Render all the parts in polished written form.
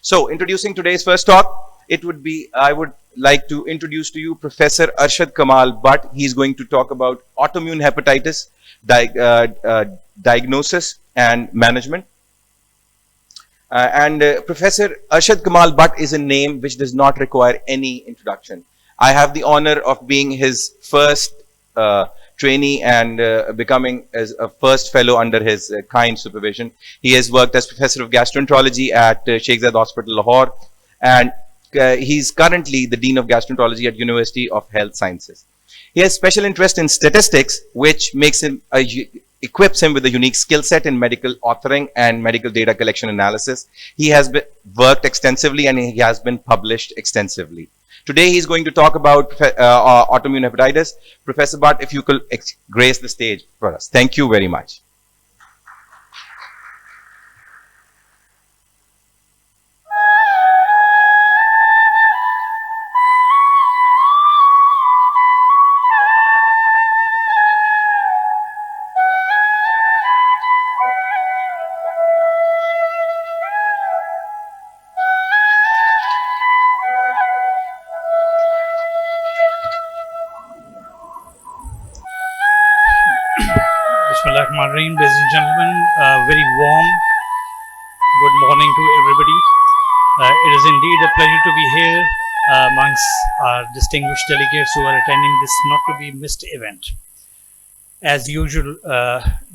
So, introducing today's first talk, I would like to introduce to you Professor Arshad Kamal, but he's going to talk about autoimmune hepatitis, diagnosis and management. Professor Arshad Kamal Butt is a name which does not require any introduction. I have the honor of being his first trainee and becoming as a first fellow under his kind supervision. He has worked as Professor of Gastroenterology at Sheikh Zayed Hospital, Lahore, and he's currently the Dean of Gastroenterology at University of Health Sciences. He has special interest in statistics, which makes him equips him with a unique skill set in medical authoring and medical data collection analysis. He has worked extensively and he has been published extensively. Today he's going to talk about autoimmune hepatitis. Professor Butt, if you could grace the stage for us. Thank you very much. Ladies and gentlemen, very warm good morning to everybody. It is indeed a pleasure to be here amongst our distinguished delegates who are attending this not to be missed event. As usual,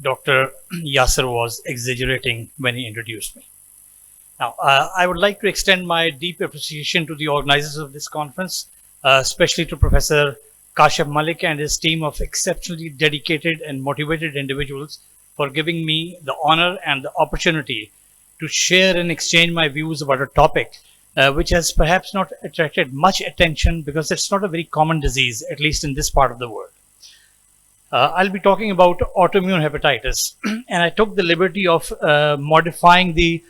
Dr. Yasser was exaggerating when he introduced me. Now, I would like to extend my deep appreciation to the organizers of this conference, especially to Professor Kashif Malik and his team of exceptionally dedicated and motivated individuals for giving me the honor and the opportunity to share and exchange my views about a topic which has perhaps not attracted much attention because it's not a very common disease, at least in this part of the world. I'll be talking about autoimmune hepatitis, and I took the liberty of modifying the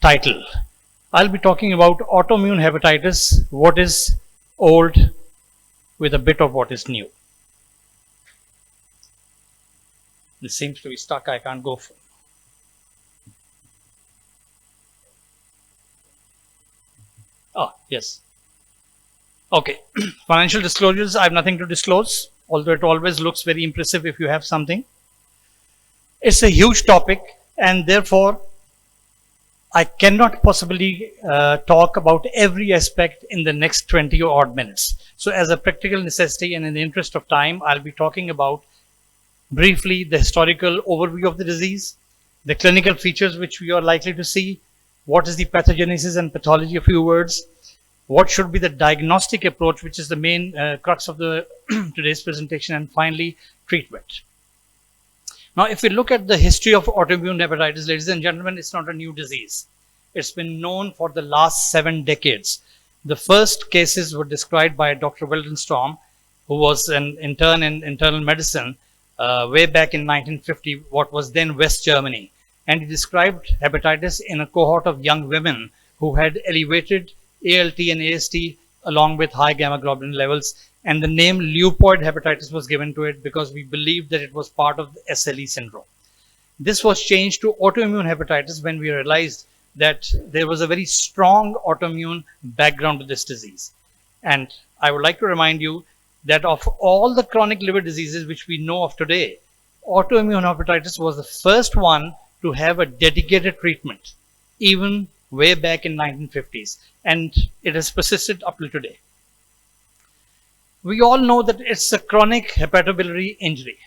title. I'll be talking about autoimmune hepatitis, what is old with a bit of what is new. This seems to be stuck. I can't go for. Ah, yes. Okay. Financial disclosures. I have nothing to disclose, although it always looks very impressive if you have something. It's a huge topic, and therefore I cannot possibly talk about every aspect in the next 20 or odd minutes. So as a practical necessity and in the interest of time, I'll be talking about briefly the historical overview of the disease, the clinical features which we are likely to see, what is the pathogenesis and pathology, a few words, what should be the diagnostic approach, which is the main crux of the today's presentation, and finally treatment. Now, if we look at the history of autoimmune hepatitis, ladies and gentlemen, it's not a new disease. It's been known for the last 7 decades. The first cases were described by Dr. Wildenstrom, who was an intern in internal medicine way back in 1950, what was then West Germany. And he described hepatitis in a cohort of young women who had elevated ALT and AST along with high gamma globulin levels. And the name Leupolid hepatitis was given to it because we believed that it was part of the SLE syndrome. This was changed to autoimmune hepatitis when we realized that there was a very strong autoimmune background to this disease. And I would like to remind you that of all the chronic liver diseases which we know of today, autoimmune hepatitis was the first one to have a dedicated treatment, even way back in 1950s. And it has persisted up till today. We all know that it's a chronic hepatobiliary injury.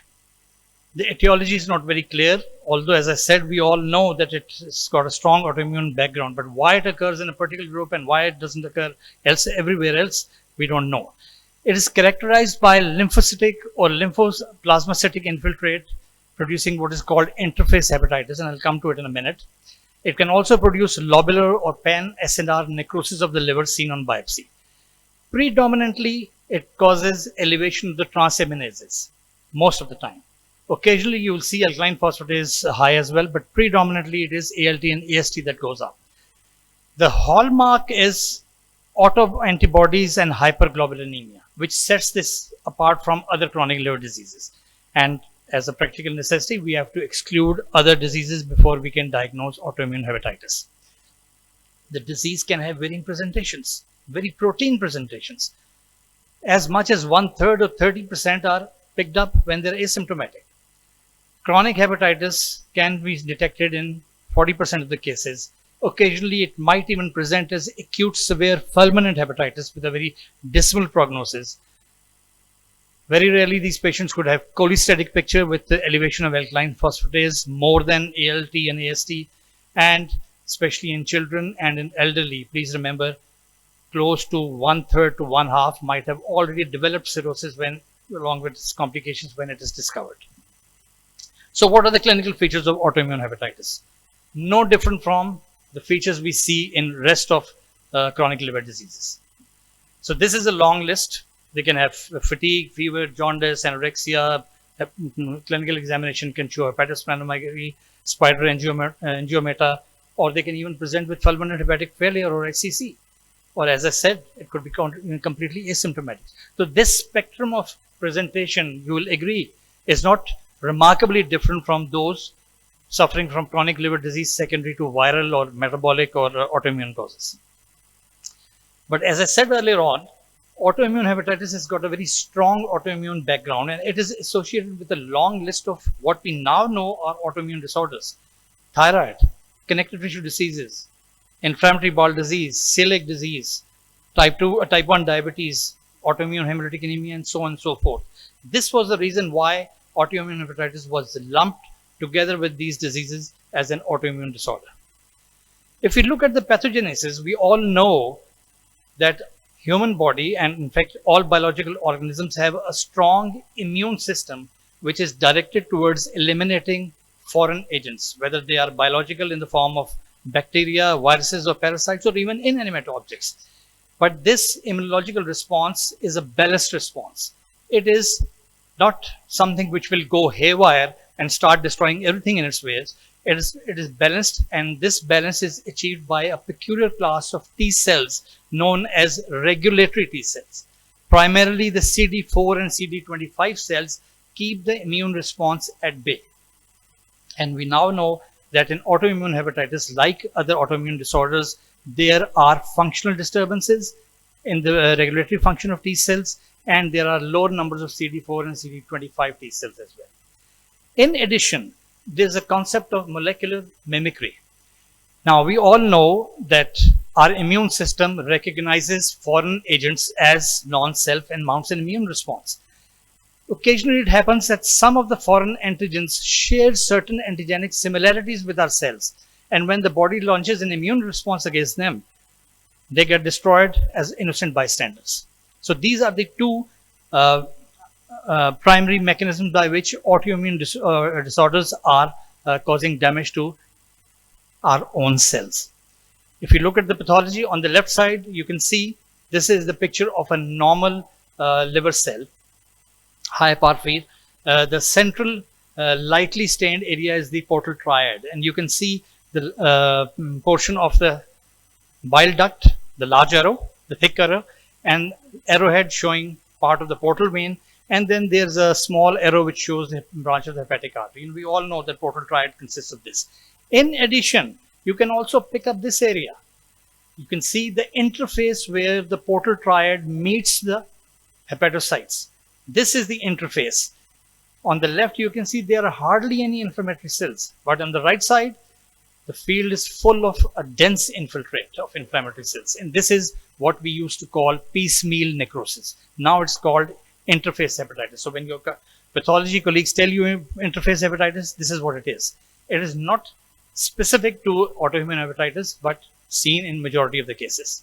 The etiology is not very clear, although as I said, we all know that it's got a strong autoimmune background, but why it occurs in a particular group and why it doesn't occur everywhere else, we don't know. It is characterized by lymphocytic or lymphoplasmacytic infiltrate producing what is called interface hepatitis, and I'll come to it in a minute. It can also produce lobular or pan-SNR necrosis of the liver seen on biopsy. Predominantly, it causes elevation of the transaminases most of the time. Occasionally, you will see alkaline phosphatase high as well, but predominantly it is ALT and AST that goes up. The hallmark is autoantibodies and hyperglobulinemia, which sets this apart from other chronic liver diseases. And as a practical necessity, we have to exclude other diseases before we can diagnose autoimmune hepatitis. The disease can have varying presentations, very protein presentations. As much as 1/3 or 30% are picked up when they're asymptomatic. Chronic hepatitis can be detected in 40% of the cases. Occasionally, it might even present as acute severe fulminant hepatitis with a very dismal prognosis. Very rarely, these patients could have cholestatic picture with the elevation of alkaline phosphatase more than ALT and AST, and especially in children and in elderly. Please remember, close to 1/3 to 1/2 might have already developed cirrhosis when, along with its complications, when it is discovered. So what are the clinical features of autoimmune hepatitis? No different from the features we see in rest of chronic liver diseases. So this is a long list. They can have fatigue, fever, jaundice, anorexia. Clinical examination can show hepatosplenomegaly, spider angiomata, or they can even present with fulminant hepatic failure or HCC. Or as I said, it could be completely asymptomatic. So this spectrum of presentation, you will agree, is not remarkably different from those suffering from chronic liver disease secondary to viral or metabolic or autoimmune causes. But as I said earlier on, autoimmune hepatitis has got a very strong autoimmune background, and it is associated with a long list of what we now know are autoimmune disorders: thyroid, connective tissue diseases, inflammatory bowel disease, celiac disease, type 1 diabetes, autoimmune hemolytic anemia, and so on and so forth. This was the reason why autoimmune hepatitis was lumped together with these diseases as an autoimmune disorder. If we look at the pathogenesis, we all know that human body, and in fact all biological organisms, have a strong immune system which is directed towards eliminating foreign agents, whether they are biological in the form of bacteria, viruses, or parasites, or even inanimate objects. But this immunological response is a balanced response. It is not something which will go haywire and start destroying everything in its ways. It is balanced, and this balance is achieved by a peculiar class of T cells known as regulatory T cells. Primarily, the CD4 and CD25 cells keep the immune response at bay. And we now know that in autoimmune hepatitis, like other autoimmune disorders, there are functional disturbances in the regulatory function of T cells, and there are lower numbers of CD4 and CD25 T cells as well. In addition, there's a concept of molecular mimicry. Now, we all know that our immune system recognizes foreign agents as non-self and mounts an immune response. Occasionally, it happens that some of the foreign antigens share certain antigenic similarities with our cells, and when the body launches an immune response against them, they get destroyed as innocent bystanders. So these are the two primary mechanisms by which autoimmune disorders are causing damage to our own cells. If you look at the pathology on the left side, you can see this is the picture of a normal liver cell, high porphyr. The central lightly stained area is the portal triad, and you can see the portion of the bile duct, the large arrow, the thick arrow, and arrowhead showing part of the portal vein, and then there's a small arrow which shows the branch of the hepatic artery. And we all know that portal triad consists of this. In addition, you can also pick up this area. You can see the interface where the portal triad meets the hepatocytes. This is the interface. On the left, you can see there are hardly any inflammatory cells, but on the right side, the field is full of a dense infiltrate of inflammatory cells. And this is what we used to call piecemeal necrosis. Now it's called interface hepatitis. So when your pathology colleagues tell you interface hepatitis, this is what it is. It is not specific to autoimmune hepatitis, but seen in majority of the cases.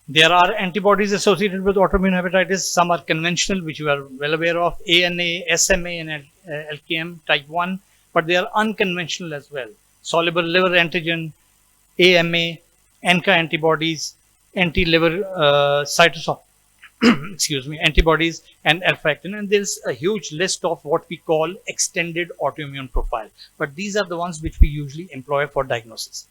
There are antibodies associated with autoimmune hepatitis. Some are conventional, which you are well aware of, ANA, SMA, and LKM type 1, but they are unconventional as well. Soluble liver antigen, AMA, NCA antibodies, anti-liver antibodies, and alpha-actin. And there's a huge list of what we call extended autoimmune profile. But these are the ones which we usually employ for diagnosis.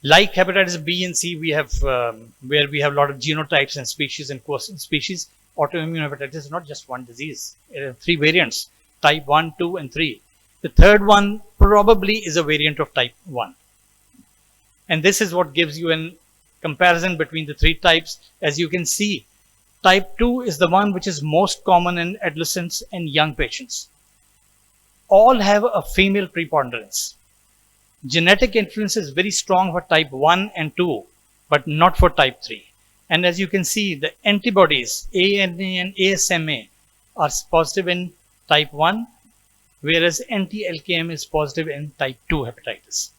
Like hepatitis B and C, we have where we have a lot of genotypes and species and quiescent species. Autoimmune hepatitis is not just one disease. It has 3 variants: type 1, 2, and 3. The third one probably is a variant of type 1. And this is what gives you a comparison between the three types. As you can see, type 2 is the one which is most common in adolescents and young patients. All have a female preponderance. Genetic influence is very strong for type 1 and 2, but not for type 3. And as you can see, the antibodies ANA and ASMA are positive in type 1, whereas anti-LKM is positive in type 2 hepatitis.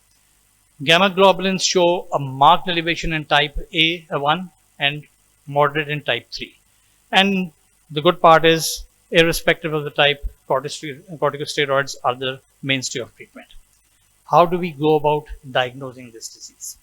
Gamma globulins show a marked elevation in type A1 and moderate in type 3. And the good part is, irrespective of the type, corticosteroids are the mainstay of treatment. How do we go about diagnosing this disease?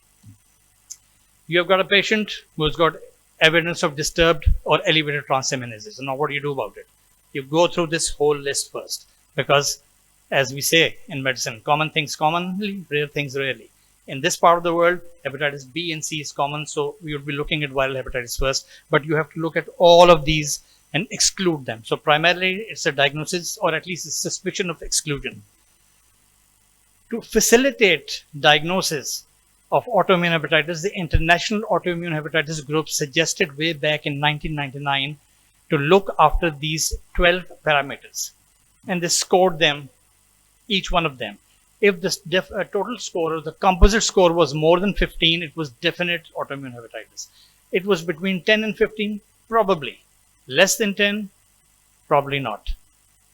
You have got a patient who has got evidence of disturbed or elevated transaminases. Now, what do you do about it? You go through this whole list first, because as we say in medicine, common things commonly, rare things rarely. In this part of the world, hepatitis B and C is common, so we would be looking at viral hepatitis first, but you have to look at all of these and exclude them. So primarily, it's a diagnosis or at least a suspicion of exclusion. To facilitate diagnosis of autoimmune hepatitis, the International Autoimmune Hepatitis Group suggested way back in 1999 to look after these 12 parameters. And they scored them, each one of them. If the total score or the composite score was more than 15, it was definite autoimmune hepatitis. It was between 10 and 15, probably. Less than 10, probably not.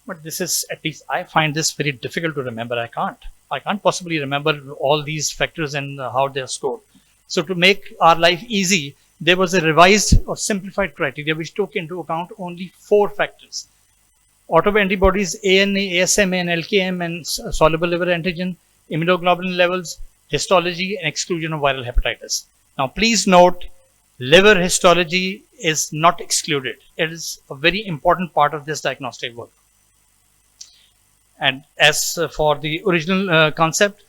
But this is, at least I find this very difficult to remember. I can't possibly remember all these factors and how they are scored. So to make our life easy, there was a revised or simplified criteria which took into account only 4 factors. Autoantibodies, ANA, ASMA, and LKM, and soluble liver antigen, immunoglobulin levels, histology, and exclusion of viral hepatitis. Now, please note, liver histology is not excluded. It is a very important part of this diagnostic work. And as for the original concept,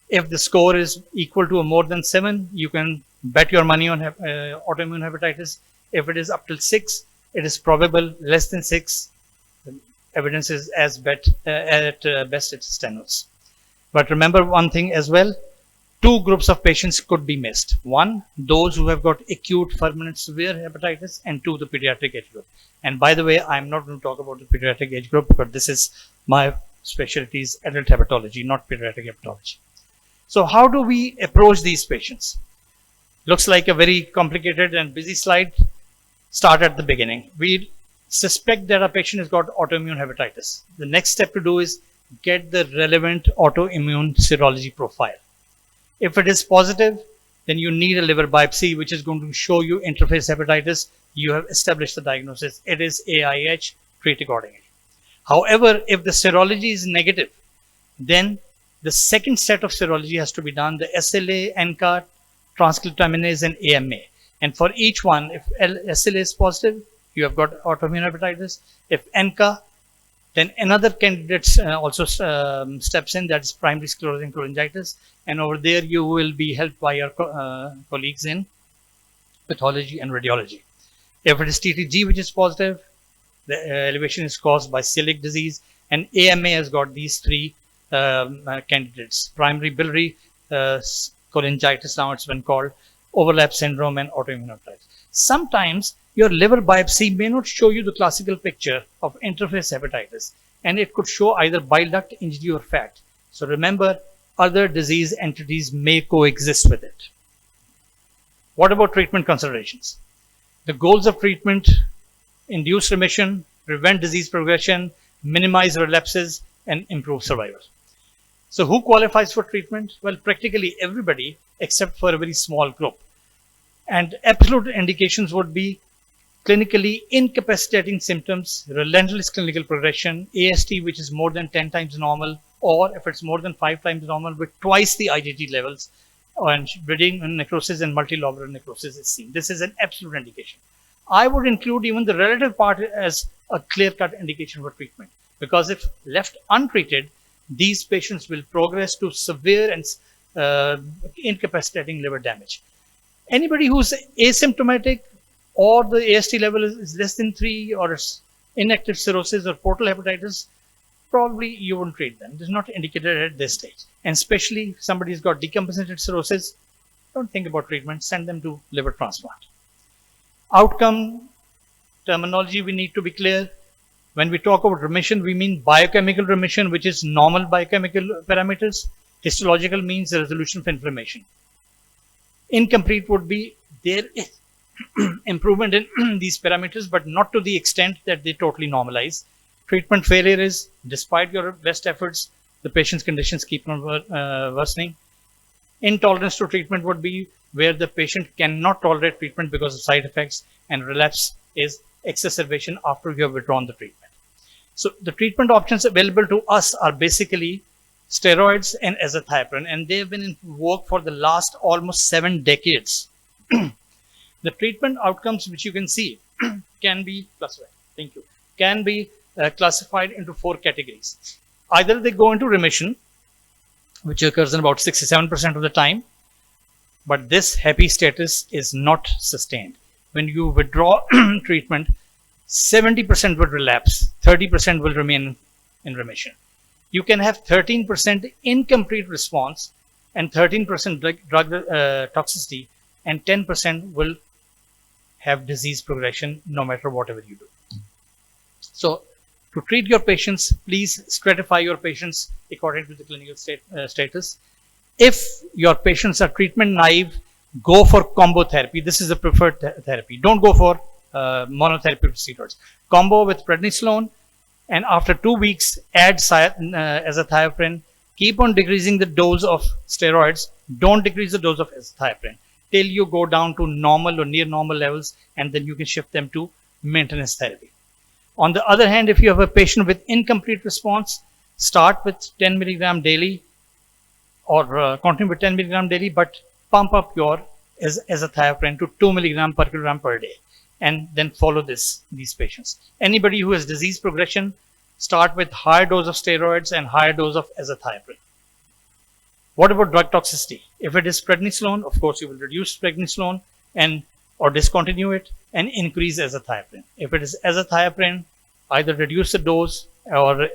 if the score is equal to or more than 7, you can bet your money on autoimmune hepatitis. If it is up till 6, it is probable. Less than 6, the evidence is at best it's tenuous. But remember one thing as well, 2 groups of patients could be missed. 1, those who have got acute permanent severe hepatitis, and 2, the pediatric age group. And by the way, I'm not going to talk about the pediatric age group because this is my specialty is adult hepatology, not pediatric hepatology. So how do we approach these patients? Looks like a very complicated and busy slide. Start at the beginning. We suspect that a patient has got autoimmune hepatitis. The next step to do is get the relevant autoimmune serology profile. If it is positive, then you need a liver biopsy, which is going to show you interface hepatitis. You have established the diagnosis. It is AIH, treat accordingly. However, if the serology is negative, then the second set of serology has to be done, the SLA, NCA, transglutaminase, and AMA. And for each one, if SLA is positive, you have got autoimmune hepatitis. If NCA, then another candidate also steps in, that is primary sclerosing cholangitis. And over there, you will be helped by your colleagues in pathology and radiology. If it is TTG, which is positive, the elevation is caused by celiac disease, and AMA has got these 3 candidates: primary biliary cholangitis, now it's been called, overlap syndrome, and autoimmune hepatitis. Sometimes your liver biopsy may not show you the classical picture of interface hepatitis, and it could show either bile duct injury or fat. So remember, other disease entities may coexist with it. What about treatment considerations? The goals of treatment: induce remission, prevent disease progression, minimize relapses, and improve survival. So who qualifies for treatment? Well, practically everybody except for a very small group. And absolute indications would be clinically incapacitating symptoms, relentless clinical progression, AST which is more than 10 times normal, or if it's more than 5 times normal with twice the IgG levels, and bleeding and necrosis and multilobular necrosis is seen. This is an absolute indication. I would include even the relative part as a clear-cut indication for treatment, because if left untreated, these patients will progress to severe and incapacitating liver damage. Anybody who's asymptomatic or the AST level is less than 3, or it's inactive cirrhosis or portal hepatitis, probably you wouldn't treat them. This is not indicated at this stage. And especially if somebody's got decompensated cirrhosis, don't think about treatment, send them to liver transplant. Outcome terminology, we need to be clear. When we talk about remission, we mean biochemical remission, which is normal biochemical parameters. Histological means the resolution of inflammation. Incomplete would be there is improvement in these parameters, but not to the extent that they totally normalize. Treatment failure is, despite your best efforts, the patient's conditions keep on worsening. Intolerance to treatment would be where the patient cannot tolerate treatment because of side effects, and relapse is exacerbation after you have withdrawn the treatment. So the treatment options available to us are basically steroids and azathioprine, and they have been in work for the last almost 7 decades. The treatment outcomes, which you can see, can be classified. Thank you. Can be classified into 4 categories. Either they go into remission, which occurs in about 67% of the time, but this happy status is not sustained. When you withdraw treatment, 70% will relapse, 30% will remain in remission. You can have 13% incomplete response and 13% drug toxicity, and 10% will have disease progression no matter whatever you do. So to treat your patients, please stratify your patients according to the clinical status. If your patients are treatment naive, go for combo therapy. This is the preferred therapy. Don't go for monotherapy with steroids. Combo with prednisolone, and after 2 weeks, add azathioprine. Keep on decreasing the dose of steroids. Don't decrease the dose of azathioprine till you go down to normal or near normal levels, and then you can shift them to maintenance therapy. On the other hand, if you have a patient with incomplete response, start with 10 milligram daily or continue with 10 milligram daily, but pump up your azathioprine to 2 milligram per kilogram per day, and then follow these patients. Anybody who has disease progression, start with higher dose of steroids and higher dose of azathioprine. What about drug toxicity? If it is prednisolone, of course, you will reduce prednisolone or discontinue it and increase azathioprine. If it is azathioprine, either reduce the dose or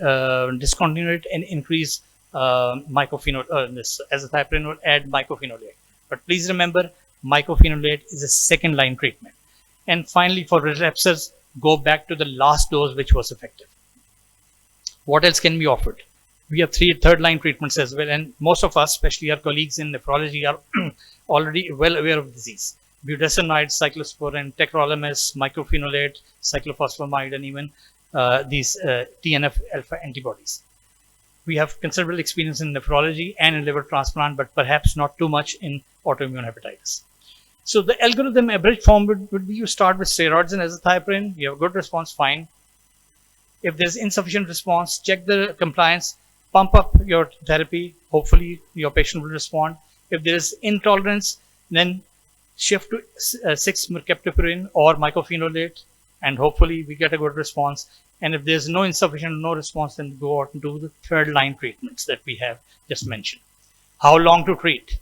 discontinue it and increase mycophenolate. This azathioprine will add mycophenolate. But please remember, mycophenolate is a second line treatment. And finally, for relapsers, go back to the last dose which was effective. What else can be offered? We have 3 third-line treatments as well, and most of us, especially our colleagues in nephrology, are already well aware of the disease. Budesonide, cyclosporin, tacrolimus, mycophenolate, cyclophosphamide, and even these TNF-alpha antibodies. We have considerable experience in nephrology and in liver transplant, but perhaps not too much in autoimmune hepatitis. So the algorithm average form would be you start with steroids and azathioprine. You have a good response, fine. If there's insufficient response, check the compliance, pump up your therapy. Hopefully your patient will respond. If there is intolerance, then shift to 6-mercaptopurine or mycophenolate, and hopefully we get a good response. And if there's no insufficient, no response, then go out and do the third line treatments that we have just mentioned. How long to treat?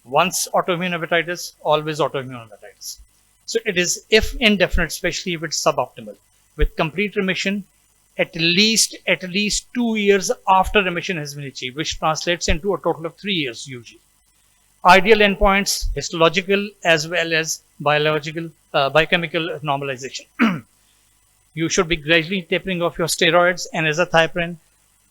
Once autoimmune hepatitis, always autoimmune hepatitis. So it is if indefinite, especially if it's suboptimal. With complete remission, at least 2 years after remission has been achieved, which translates into a total of 3 years usually. Ideal endpoints, histological as well as biological, biochemical normalization. You should be gradually tapering off your steroids and azathioprine,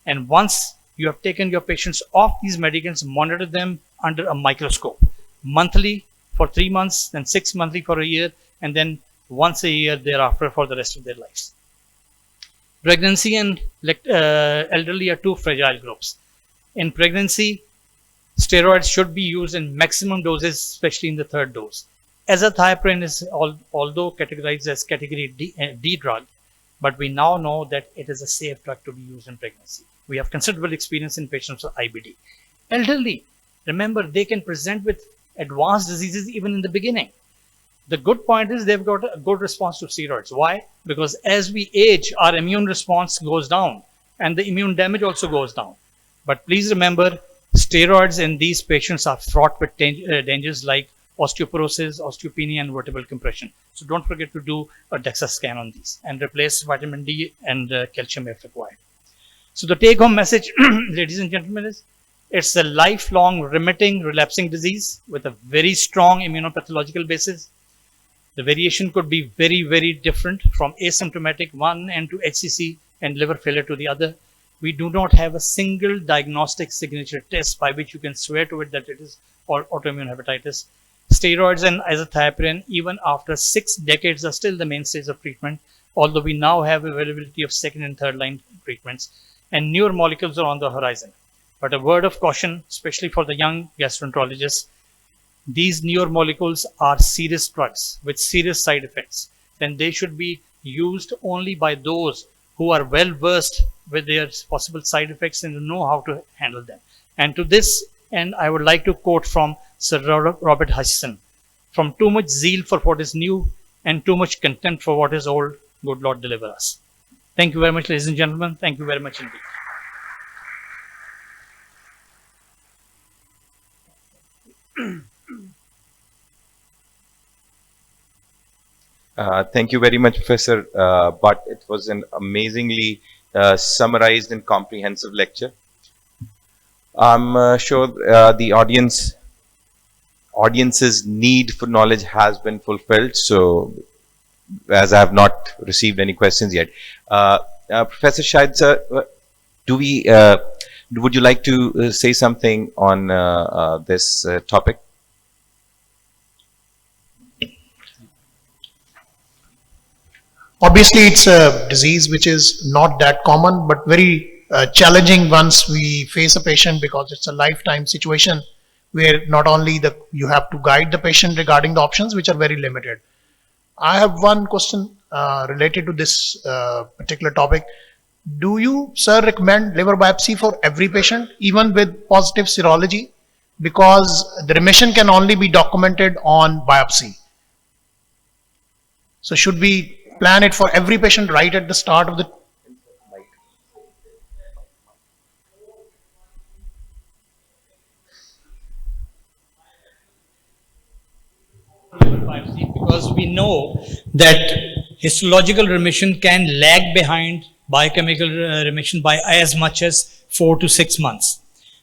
and once you have taken your patients off these medicines, monitor them under a microscope monthly for 3 months, then 6 monthly for a year, and then once a year thereafter for the rest of their lives. Pregnancy and elderly are 2 fragile groups. In pregnancy, steroids should be used in maximum doses, especially in the 3rd dose. Azathioprine is although categorized as category D drug, but we now know that it is a safe drug to be used in pregnancy. We have considerable experience in patients with IBD. Elderly, remember, they can present with advanced diseases even in the beginning. The good point is they've got a good response to steroids. Why? Because as we age, our immune response goes down and the immune damage also goes down. But please remember, steroids in these patients are fraught with dangers like osteoporosis, osteopenia, and vertebral compression. So don't forget to do a DEXA scan on these and replace vitamin D and calcium if required. So the take-home message, ladies and gentlemen, is It's a lifelong remitting relapsing disease with a very strong immunopathological basis. The variation could be very, very different from asymptomatic one and to HCC and liver failure to the other. We do not have a single diagnostic signature test by which you can swear to it that it is autoimmune hepatitis. Steroids and azathioprine, even after 6 decades, are still the mainstays of treatment, although we now have availability of second and third line treatments, and newer molecules are on the horizon. But a word of caution, especially for the young gastroenterologists, these newer molecules are serious drugs with serious side effects. Then they should be used only by those who are well versed with their possible side effects and know how to handle them. And to this end, I would like to quote from Sir Robert Hutchison: "From too much zeal for what is new and too much contempt for what is old, good Lord deliver us." Thank you very much, ladies and gentlemen. Thank you very much indeed. Thank you very much, Professor. But it was an amazingly summarized and comprehensive lecture. I'm sure the audience's need for knowledge has been fulfilled. So, as I have not received any questions yet, Professor Shahid sir, would you like to say something on this topic? Obviously, it's a disease which is not that common, but very challenging once we face a patient, because it's a lifetime situation where not only you have to guide the patient regarding the options, which are very limited. I have one question related to this particular topic. Do you, sir, recommend liver biopsy for every patient, even with positive serology? Because the remission can only be documented on biopsy. So should we plan it for every patient right at the start of the... Biopsy, because we know that histological remission can lag behind biochemical remission by as much as 4 to 6 months.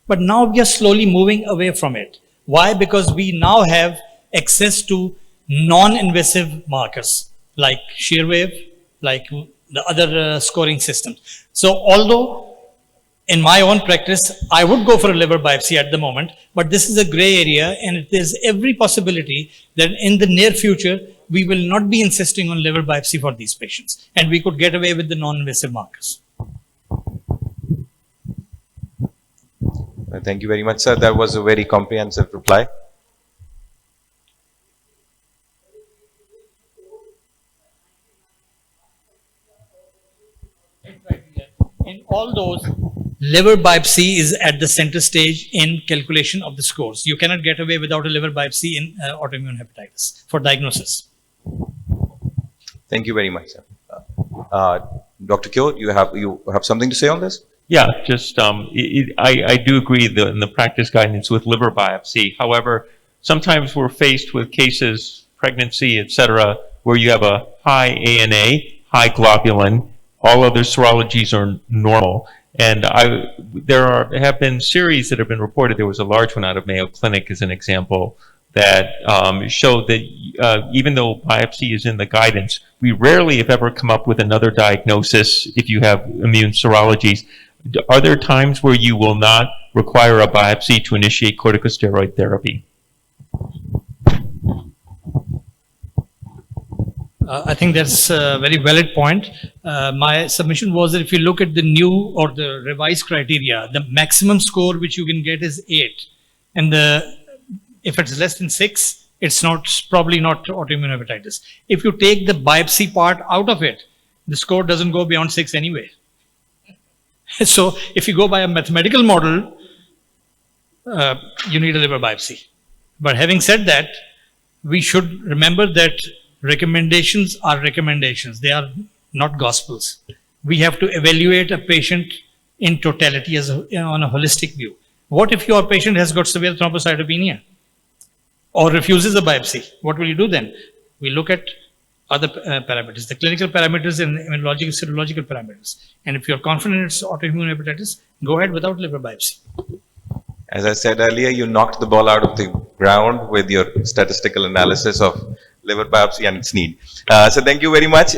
But now we are slowly moving away from it. Why? Because we now have access to non-invasive markers like shear wave, like the other scoring systems. So although in my own practice, I would go for a liver biopsy at the moment, but this is a gray area, and there's every possibility that in the near future, we will not be insisting on liver biopsy for these patients, and we could get away with the non-invasive markers. Thank you very much, sir. That was a very comprehensive reply. In all those, liver biopsy is at the center stage in calculation of the scores. You cannot get away without a liver biopsy in autoimmune hepatitis for diagnosis. Thank you very much, sir. Dr. Kyo, you have something to say on this? Yeah, just I do agree in the practice guidance with liver biopsy. However, sometimes we're faced with cases, pregnancy, etc., where you have a high ANA, high globulin, all other serologies are normal. And there have been series that have been reported. There was a large one out of Mayo Clinic as an example that showed that even though biopsy is in the guidance, we rarely have ever come up with another diagnosis if you have immune serologies. Are there times where you will not require a biopsy to initiate corticosteroid therapy? I think that's a very valid point. My submission was that if you look at the new or the revised criteria, the maximum score which you can get is 8. And if it's less than 6, it's probably not autoimmune hepatitis. If you take the biopsy part out of it, the score doesn't go beyond 6 anyway. So if you go by a mathematical model, you need a liver biopsy. But having said that, we should remember that recommendations are recommendations. They are not gospels. We have to evaluate a patient in totality on a holistic view. What if your patient has got severe thrombocytopenia or refuses a biopsy? What will you do then? We look at other parameters, the clinical parameters and immunological, serological parameters. And if you're confident it's autoimmune hepatitis, go ahead without liver biopsy. As I said earlier, you knocked the ball out of the ground with your statistical analysis of liver biopsy and its need. So thank you very much.